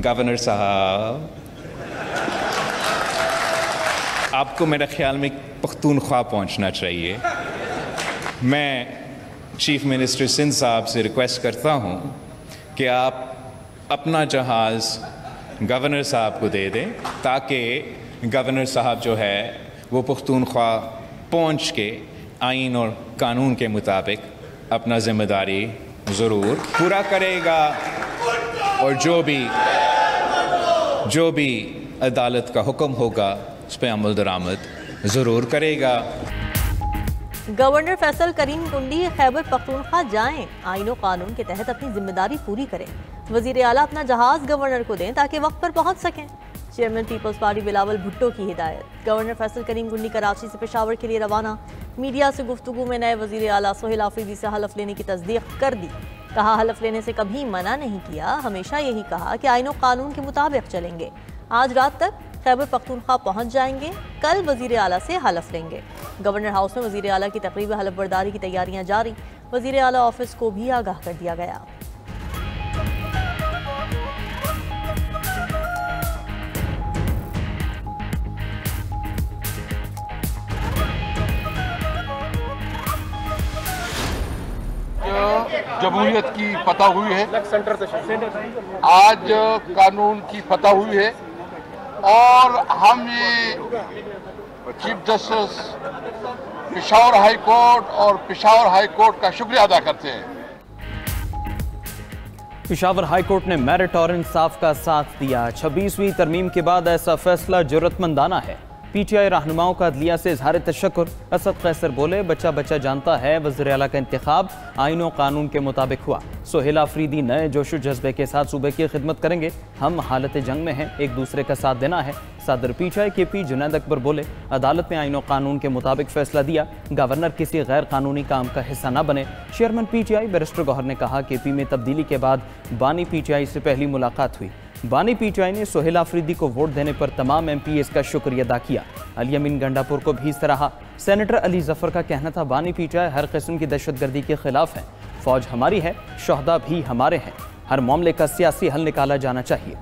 Governor साहब, आपको मेरे ख्याल में पख्तूनख्वा पहुंचना चाहिए। मैं चीफ मिनिस्टर सिंध साहब से रिक्वेस्ट करता हूं कि आप अपना जहाज़ गवर्नर साहब को दे दें, ताकि गवर्नर साहब जो है वो पख्तूनख्वा पहुंच के आइन और कानून के मुताबिक अपना ज़िम्मेदारी ज़रूर पूरा करेगा और जो भी अदालत का हुक्म होगा उस पर अमल दरामद ज़रूर करेगा। गवर्नर फैसल करीम कुंडी खैबर पख्तूनख्वा जाएं, आइन और कानून के तहत अपनी जिम्मेदारी पूरी करें। वजीर आला अपना जहाज गवर्नर को दें ताकि वक्त पर पहुंच सकें। Chairman peoples party Bilawal Bhutto की हिदायत। गवर्नर फैसल करीम कुंडी कराची से पेशावर के लिए रवाना। मीडिया से गुफ्तगू में नए वजीर आला सोहेल आफरीदी से हलफ लेने की तस्दीक कर दी। कहा, हलफ लेने से कभी मना नहीं किया, हमेशा यही कहा कि आइन और कानून के मुताबिक चलेंगे। आज रात तक खैबर पख्तूनख्वा पहुंच जाएंगे, कल वजीर आला से हलफ लेंगे। गवर्नर हाउस में वजीर आला की तकरीब हलफ बर्दारी की तैयारियां जारी। वजीर आला ऑफिस को भी आगाह कर दिया गया। जमहूरियत की फतह हुई है, आज कानून की फतह हुई है और हम ये chief justice Peshawar high court और पेशावर हाई कोर्ट का शुक्रिया अदा करते हैं। पेशावर हाई कोर्ट ने मेरिट और इंसाफ का साथ दिया। 26वीं तरमीम के बाद ऐसा फैसला जुर्रतमंदाना है। पीटीआई रहनुमाओं का अदलिया से इजहार तशक्कुर। असद कैसर बोले, बच्चा बच्चा जानता है वज़ीर आला का इंतखाब आइन और कानून के मुताबिक हुआ। सोहेल आफरीदी नए जोशो जज्बे के साथ सूबे की खिदमत करेंगे। हम हालत जंग में हैं, एक दूसरे का साथ देना है। सदर पीटीआई के पी जुनैद अकबर बोले, अदालत ने आइन और कानून के मुताबिक फैसला दिया, गवर्नर किसी गैर कानूनी काम का हिस्सा न बने। चेयरमैन पीटीआई बैरिस्टर गौहर ने कहा कि पी में तब्दीली के बाद बानी पीटीआई से पहली मुलाकात हुई। बानी पीटीआई ने सोहेल आफरीदी को वोट देने पर तमाम एमपीएस का शुक्रिया अदा किया। अली अमीन गंडापुर को भी सराहा। सेनेटर अली जफर का कहना था, बानी पीटीआई हर किस्म की दहशतगर्दी के खिलाफ है। फौज हमारी है, शहदा भी हमारे हैं। हर मामले का सियासी हल निकाला जाना चाहिए।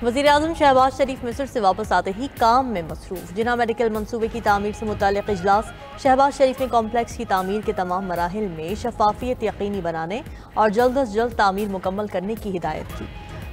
वज़ीर आज़म शहबाज शरीफ मिस्र से वापस आते ही काम में मसरूफ। जिना मेडिकल मंसूबे की तामीर से मुताल्लिक़ इजलास। शहबाज शरीफ ने कॉम्प्लेक्स की तामीर के तमाम मराहिल में शफाफियत यकीनी बनाने और जल्द अज जल्द तामीर मुकम्मल करने की हिदायत की।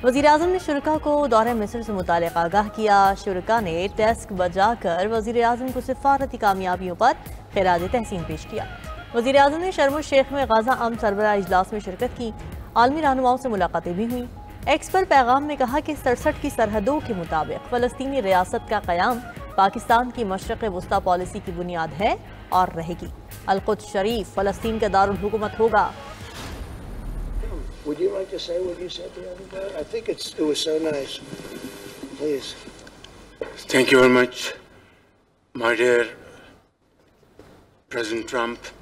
वज़ीर आज़म ने शुरका को दौरे मिस्र से मुताल्लिक़ आगाह किया। शुरका ने डेस्क बजाकर वज़ीर आज़म को सिफारती कामयाबियों पर खिराज तहसीन पेश किया। वज़ीर आज़म ने शर्म शेख में गाज़ा अम सरबराह इजलास में शिरकत की। आलमी रहनुमाओं से मुलाकातें भी हुई। एक्स पर पैगाम में कहा कि 67 की सरहदों के मुताबिक फ़लस्तीनी रियासत का क़याम पाकिस्तान की मशरक़ वस्ता पॉलिसी की बुनियाद है और रहेगी। अल-कुद्स शरीफ फ़लस्तीन का दारुल हुकूमत होगा। Would you like to say what you said the other day? I think it was so nice. Please. Thank you very much, my dear President Trump.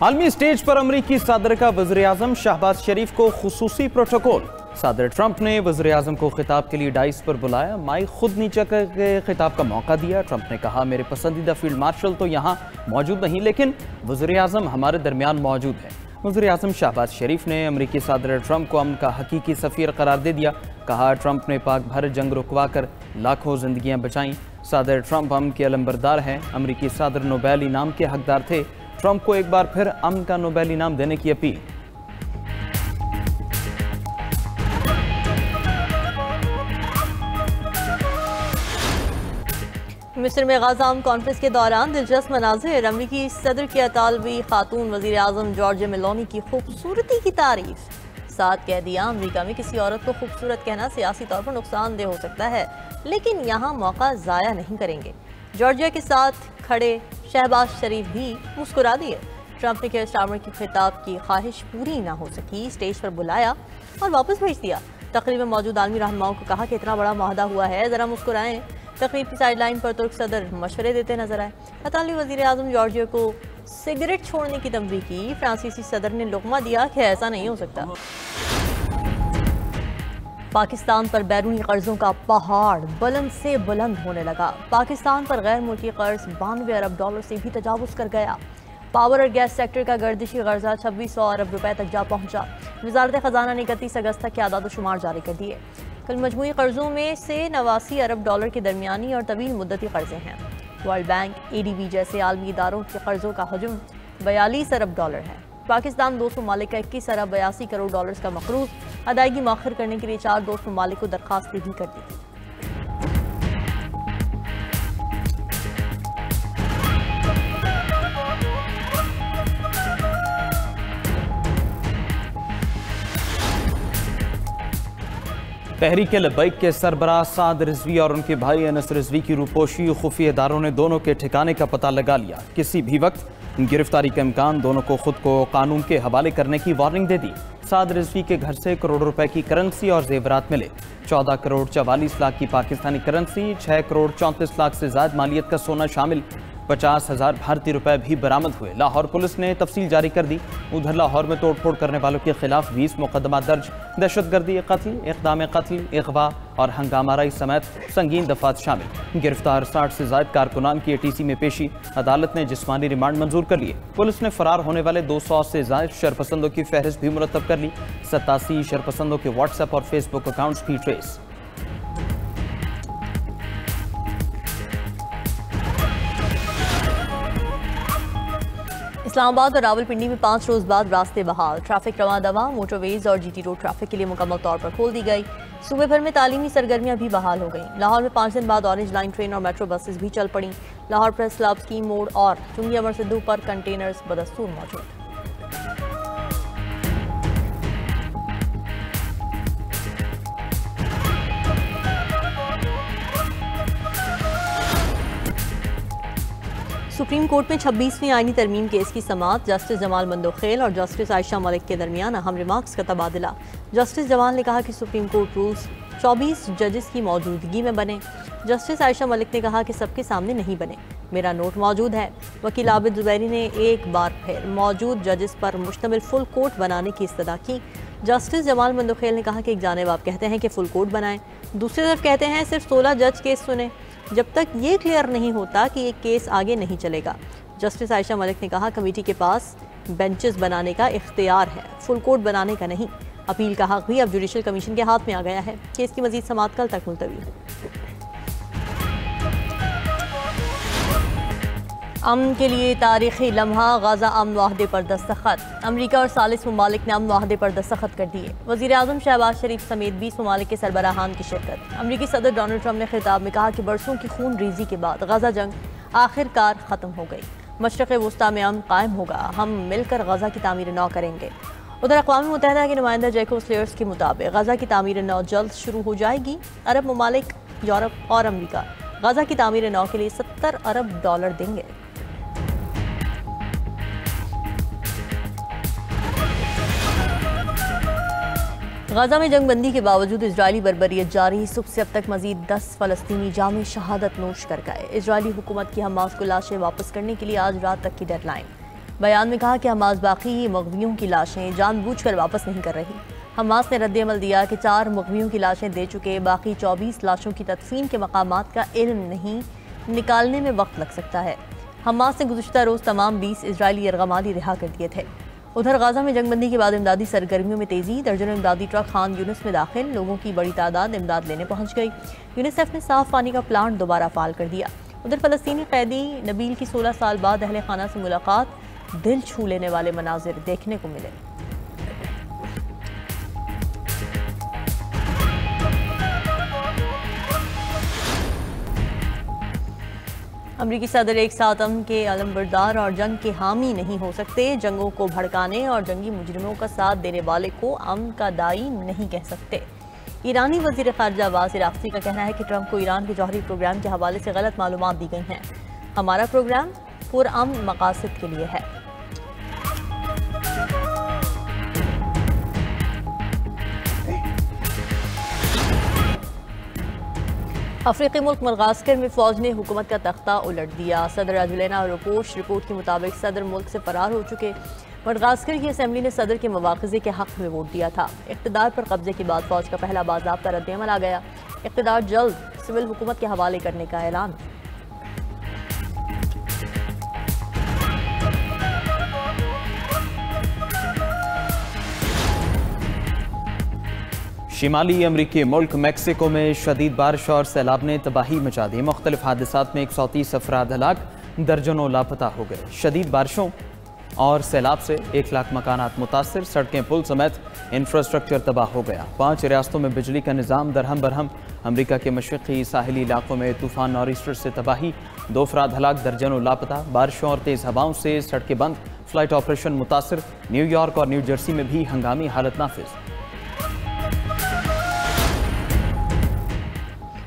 आलमी स्टेज पर अमरीकी सदर का वज़ीर आज़म शहबाज शरीफ को खुसूसी प्रोटोकॉल। सदर ट्रंप ने वज़ीर आज़म को खिताब के लिए डाइस पर बुलाया। माइक खुद नीचे करके खिताब का मौका दिया। ट्रंप ने कहा, मेरे पसंदीदा फील्ड मार्शल तो यहाँ मौजूद नहीं, लेकिन वज़ीर आज़म हमारे दरमियान मौजूद है। वज़ीर आज़म शहबाज शरीफ ने अमरीकी सदर ट्रंप को अमन का हकीकी सफ़ीर करार दे दिया। कहा, ट्रंप ने पाक भारत जंग रुकवा कर लाखों जिंदगियाँ बचाईं। सदर ट्रंप अमन के अलंबरदार हैं। अमरीकी सदर नोबेल इनाम के हकदार थे। ट्रंप को एक बार फिर अमन का नोबेल इनाम देने की अपील। मिस्र में गाज़ा अमन कॉन्फ्रेंस के दौरान दिलचस्प मनाज़िर। अमरीकी सदर की अतालवी खातून वज़ीर आज़म जॉर्जिया मेलोनी की खूबसूरती की तारीफ। साथ कह दिया, अमरीका में किसी औरत को खूबसूरत कहना सियासी तौर पर नुकसानदेह हो सकता है, लेकिन यहाँ मौका ज़ाया नहीं करेंगे। जॉर्जिया के साथ खड़े शहबाज शरीफ भी मुस्कुरा दिए। ट्रंप ने केयर स्टारमर की खिताब की ख्वाहिश पूरी ना हो सकी, स्टेज पर बुलाया और वापस भेज दिया। तकरीब में मौजूद आलमी रहनुमाओं को कहा कि इतना बड़ा मुआहदा हुआ है, ज़रा मुस्कुराएं। तकरीब की साइडलाइन पर तुर्क सदर मशवरे देते नजर आए। अतालवी वज़ीर आज़म जॉर्जिया को सिगरेट छोड़ने की तंबीह की। फ्रांसीसी सदर ने लुकमा दिया कि ऐसा नहीं हो सकता। पाकिस्तान पर बैरूनी कर्जों का पहाड़ बुलंद से बुलंद होने लगा। पाकिस्तान पर गैर मुल्की कर्ज 92 अरब डॉलर से भी तजावुज़ कर गया। पावर और गैस सेक्टर का गर्दिशी कर्जा 2600 अरब रुपए तक जा पहुंचा। वजारत खजाना ने 31 अगस्त तक के आदाद शुमार जारी कर दिए। कल मजमूई कर्जों में से 89 अरब डॉलर के दरमियानी और तवील मुद्दती कर्जे हैं। वर्ल्ड बैंक, ADB जैसे आलमी इदारों के कर्जों का हजम 42 अरब डॉलर है। पाकिस्तान 200 ममालिक का 21 अरब 82 करोड़ डॉलर का मकरूज अदायगी मौखर करने के लिए 4 दोस्त ममालिक को दरख्वास्त भी कर दी थी। तहरीक लब्बैक के सरबराह साद रिजवी और उनके भाई अनस रिजवी की रूपोशी खुफिया इदारों ने दोनों के ठिकाने का पता लगा लिया। किसी भी वक्त गिरफ्तारी का इम्कान, दोनों को खुद को कानून के हवाले करने की वार्निंग दे दी। साद रिजवी के घर से करोड़ रुपए की करेंसी और जेवरात मिले। 14 करोड़ 44 लाख की पाकिस्तानी करेंसी, 6 करोड़ 34 लाख से ज्यादा मालियत का सोना शामिल 50,000 भारतीय रुपए भी बरामद हुए। लाहौर पुलिस ने तफसील जारी कर दी। उधर लाहौर में तोड़फोड़ करने वालों के खिलाफ 20 मुकदमा दर्ज। दहशतगर्दी, कत्ल, इक़दाम कत्ल, अगवा और हंगामाराई समेत संगीन दफात शामिल। गिरफ्तार 60 से ज्यादा कारकुनान की ATC में पेशी। अदालत ने जिस्मानी रिमांड मंजूर कर लिए। पुलिस ने फरार होने वाले 200 से ज्यादा शरपसंदों की फहरिस्त भी मुरतब कर ली। 87 शरपसंदों के व्हाट्सएप और फेसबुक अकाउंट्स भी ट्रेस। इस्लामाबाद और रावलपिंडी में 5 रोज बाद रास्ते बहाल। ट्रैफिक रवां दवा, मोटरवेज और GT रोड ट्रैफिक के लिए मुकम्मल तौर पर खोल दी गई। सूबे भर में तालीमी सरगर्मियां भी बहाल हो गईं। लाहौर में 5 दिन बाद ऑरेंज लाइन ट्रेन और मेट्रो बसेस भी चल पड़ी। लाहौर प्रेस क्लब, स्कीम मोड़ और चुंगी अमर सिद्धू पर कंटेनर्स बदस्तूर मौजूद। सुप्रीम कोर्ट में 26वीं आईनी तरमीम केस की समाअत। जस्टिस जमाल मंदोखेल और जस्टिस आयशा मलिक के दरमियान अहम रिमार्क्स का तबादला। जस्टिस जमाल ने कहा कि सुप्रीम कोर्ट रूल्स 24 जजेस की मौजूदगी में बने। जस्टिस आयशा मलिक ने कहा कि सबके सामने नहीं बने, मेरा नोट मौजूद है। वकील आबिद जुबैरी ने एक बार फिर मौजूद जजेस पर मुश्तमिल फुल कोर्ट बनाने की इस्तदा की। जस्टिस जमाल मंदोखेल ने कहा कि एक जानिब आप कहते हैं कि फुल कोर्ट बनाएं, दूसरी तरफ कहते हैं सिर्फ 16 जज केस सुने। जब तक ये क्लियर नहीं होता कि एक केस आगे नहीं चलेगा। जस्टिस आयशा मलिक ने कहा कमेटी के पास बेंचेस बनाने का इख्तियार है, फुल कोर्ट बनाने का नहीं। अपील का हक भी अब जुडिशल कमीशन के हाथ में आ गया है। केस की मजीद समाअत कल तक मुलतवी। अमन के लिए तारीखी लम्हा, गाजा अमन मुआहदे पर दस्तखत। अमरीका और 40 ममालिक ने अमन मुआहदे पर दस्तखत कर दिए। वज़ीर आज़म शहबाज शरीफ समेत 20 ममालिक के सरबराहान की शिरकत। अमरीकी सदर डोनाल्ड ट्रंप ने खिताब में कहा कि बरसों की खून रेजी के बाद गाजा जंग आखिरकार ख़त्म हो गई। मशरक़ वुस्ता में अमन कायम होगा, हम मिलकर गाजा की तामीर नौ करेंगे। उधर अक़वाम मुत्तहिदा के नुमाइंदा जैकोब स्लेयर्स के मुताबिक गाजा की तामीर नौ जल्द शुरू हो जाएगी। अरब ममालिक, यूरोप और अमरीका गाजा की तामीर नौ के लिए $70 अरब देंगे। गाजा में जंगबंदी के बावजूद इजरायली बर्बरियत जारी। सुबह से अब तक मजीद 10 फ़लस्तीनी जामे शहादत नोश कर गए। इजरायली हुकूमत की हमास को लाशें वापस करने के लिए आज रात तक की डेडलाइन। बयान में कहा कि हमास बाकी मग़वियों की लाशें जानबूझकर वापस नहीं कर रही। हमास ने रद्द-ए-अमल दिया कि 4 मग़वियों की लाशें दे चुके, बाकी 24 लाशों की तदफीन के मकामात का इल्म नहीं, निकालने में वक्त लग सकता है। हमास ने गुज़िश्ता रोज़ तमाम 20 इजरायली यरगमाली रिहा कर दिए थे। उधर गाजा में जंगबंदी के बाद इमदादी सरगर्मियों में तेजी। दर्जनों इमदादी ट्रक खान यूनिस में दाखिल, लोगों की बड़ी तादाद इमदाद लेने पहुंच गई। यूनिसेफ ने साफ पानी का प्लांट दोबारा फाल कर दिया। उधर फ़लस्तीनी कैदी नबील की 16 साल बाद अहले खाना से मुलाकात, दिल छू लेने वाले मनाजिर देखने को मिले। अमरीकी सदर एक साथ अमन के अलमबरदार और जंग के हामी नहीं हो सकते। जंगों को भड़काने और जंगी मुजरिमों का साथ देने वाले को अमन का दाई नहीं कह सकते। ईरानी वज़ीर ख़ारिजा अब्बास इराक़ची का कहना है कि ट्रंप को ईरान के जौहरी प्रोग्राम के हवाले से गलत मालूमात दी गई हैं। हमारा प्रोग्राम पुरअमन मकासद के लिए है। अफ्रीकी मुल्क मदागास्कर में फौज ने हुकूमत का तख्ता उलट दिया। सदर अजुलेना रोपोश रिपोर्ट के मुताबिक सदर मुल्क से फरार हो चुके। मडगास्कर की असेंबली ने सदर के मवाख़िज़े के हक़ में वोट दिया था। इक़्तिदार पर कब्जे के बाद फ़ौज का पहला बाज़ाब्ता रद्द-ए-अमल आ गया। इक़्तिदार जल्द सिविल हुकूमत के हवाले करने का ऐलान। शिमाली अमरीकी मुल्क मेक्सिको में शदीद बारिश और सैलाब ने तबाही मचा दी। मुख्तलिफ हादसात में 130 अफराद हलाक, दर्जनों लापता हो गए। शदीद बारिशों और सैलाब से 1 लाख मकानात मुतासर, सड़कें पुल समेत इंफ्रास्ट्रक्चर तबाह हो गया। 5 रियासतों में बिजली का निज़ाम दरहम बरहम। अमरीका के मशरक़ी साहिली इलाकों में तूफ़ान नॉरिस्टर से तबाही, 2 अफराद हलाक, दर्जनों लापता। बारिशों और तेज़ हवाओं से सड़कें बंद, फ़्लाइट ऑपरेशन मुतासर। न्यूयॉर्क और न्यू जर्सी में भी हंगामी हालत नाफिज।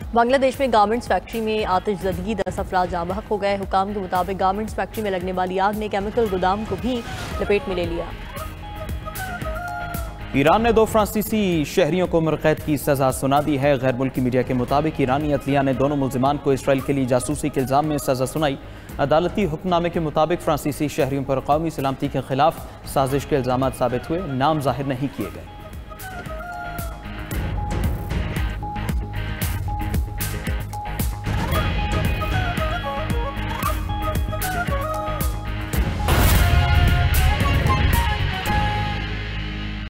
बांग्लादेश में गारमेंट्स फैक्ट्री में आतिशज़दगी, 10 अफराद जाँ बहक हो गए। हुकाम के मुताबिक गारमेंट्स फैक्ट्री में लगने वाली आग ने केमिकल गोदाम को भी लपेट में ले लिया। ईरान ने 2 फ्रांसीसी शहरियों को मुरक़ैद की सज़ा सुना दी है। गैर मुल्की मीडिया के मुताबिक ईरानी अदलिया ने दोनों मुल्ज़िमान को इसराइल के लिए जासूसी के इल्ज़ाम में सज़ा सुनाई। अदालती हुक्मनामे के मुताबिक फ्रांसीसी शहरियों पर कौमी सलामती के खिलाफ साजिश के इल्ज़ामात साबित हुए, नाम ज़ाहिर नहीं किए गए।